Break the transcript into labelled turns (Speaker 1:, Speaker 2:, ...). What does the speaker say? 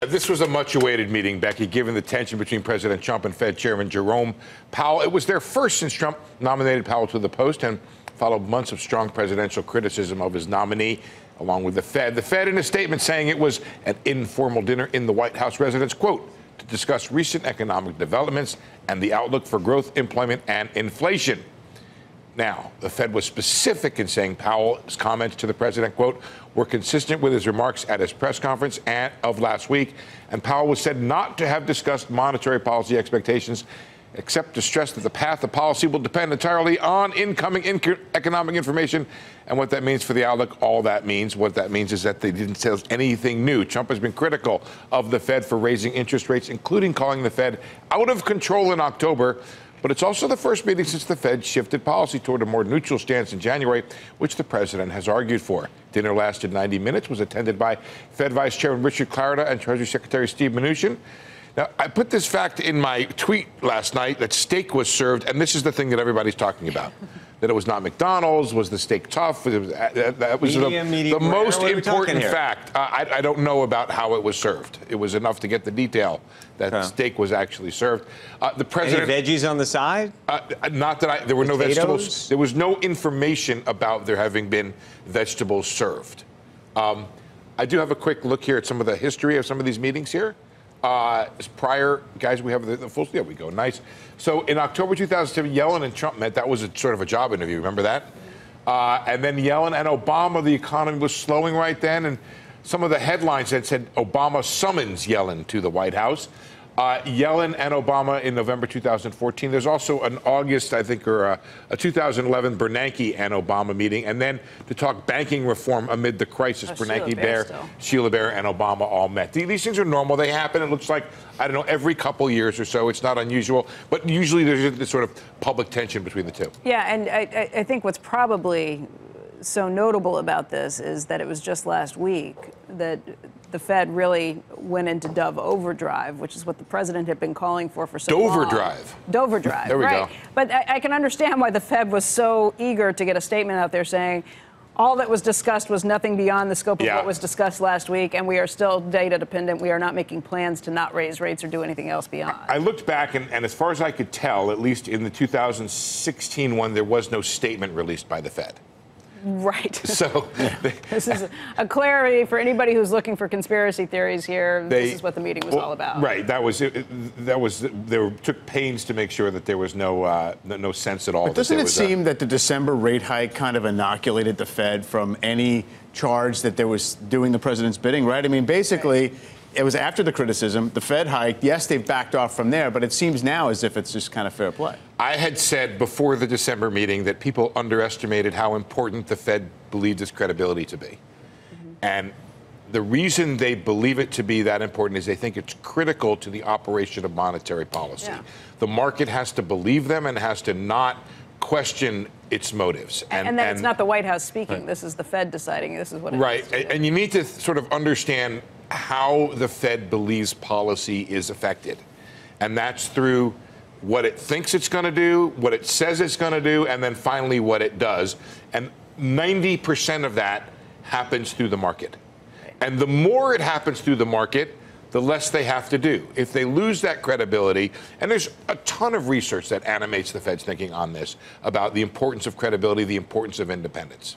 Speaker 1: This was a much-awaited meeting, Becky, given the tension between President Trump and Fed Chairman Jerome Powell. It was their first since Trump nominated Powell to the post and followed months of strong presidential criticism of his nominee, along with the Fed. The Fed, in a statement, saying it was an informal dinner in the White House residence, quote, to discuss recent economic developments and the outlook for growth, employment, and inflation. Now, the Fed was specific in saying Powell's comments to the president, quote, were consistent with his remarks at his press conference of last week. And Powell was said not to have discussed monetary policy expectations, except to stress that the path of policy will depend entirely on incoming economic information and what that means for the outlook. What that means is that they didn't say anything new. Trump has been critical of the Fed for raising interest rates, including calling the Fed out of control in October. But it's also the first meeting since the Fed shifted policy toward a more neutral stance in January, which the president has argued for. Dinner lasted 90 minutes, was attended by Fed Vice Chairman Richard Clarida and Treasury Secretary Steve Mnuchin. Now, I put this fact in my tweet last night that steak was served, and this is the thing that everybody's talking about. That it was not McDonald's, was the steak tough? That was the most important fact. I don't know about how it was served. It was enough to get the detail that steak was actually served. The president.
Speaker 2: Any veggies on the side?
Speaker 1: Not that there were no vegetables. There was no information about there having been vegetables served. I do have a quick look here at some of the history of some of these meetings here. Prior, guys, we have the full. There we go. Nice. So in October 2007, Yellen and Trump met. That was sort of a job interview. Remember that? And then Yellen and Obama, the economy was slowing right then. And some of the headlines that said Obama summons Yellen to the White House. Yellen and Obama in November 2014. There's also an August, I think, or a 2011 Bernanke and Obama meeting. And then to talk banking reform amid the crisis, Sheila Bair and Obama all met. These things are normal. They happen. It looks like, I don't know, every couple years or so. It's not unusual. But usually there's this sort of public tension between the two.
Speaker 3: Yeah, and I think what's probably so notable about this is that it was just last week that the Fed really went into Dove overdrive, which is what the president had been calling for so long. Doverdrive.
Speaker 1: There we go.
Speaker 3: But I can understand why the Fed was so eager to get a statement out there saying all that was discussed was nothing beyond the scope of what was discussed last week, and we are still data dependent. We are not making plans to not raise rates or do anything else beyond.
Speaker 1: I looked back, and as far as I could tell, at least in the 2016 one, there was no statement released by the Fed.
Speaker 3: Right.
Speaker 1: So
Speaker 3: this is a clarity for anybody who's looking for conspiracy theories here. This is what the meeting was all about.
Speaker 1: Right. They took pains to make sure that there was no sense at all.
Speaker 4: But doesn't it seem that the December rate hike kind of inoculated the Fed from any charge that there was doing the president's bidding, right? I mean, basically, it was after the criticism, the Fed hiked. Yes, they've backed off from there, but it seems now as if it's just kind of fair play.
Speaker 1: I had said before the December meeting that people underestimated how important the Fed believed its credibility to be. Mm-hmm. And the reason they believe it to be that important is they think it's critical to the operation of monetary policy. Yeah. The market has to believe them and has to not question its motives.
Speaker 3: And it's not the White House speaking. Right. This is the Fed deciding this is what it is.
Speaker 1: Right. And you need to sort of understand how the Fed believes policy is affected. And that's through what it thinks it's going to do, what it says it's going to do, and then finally what it does. And 90% of that happens through the market. And the more it happens through the market, the less they have to do. If they lose that credibility, and there's a ton of research that animates the Fed's thinking on this, about the importance of credibility, the importance of independence.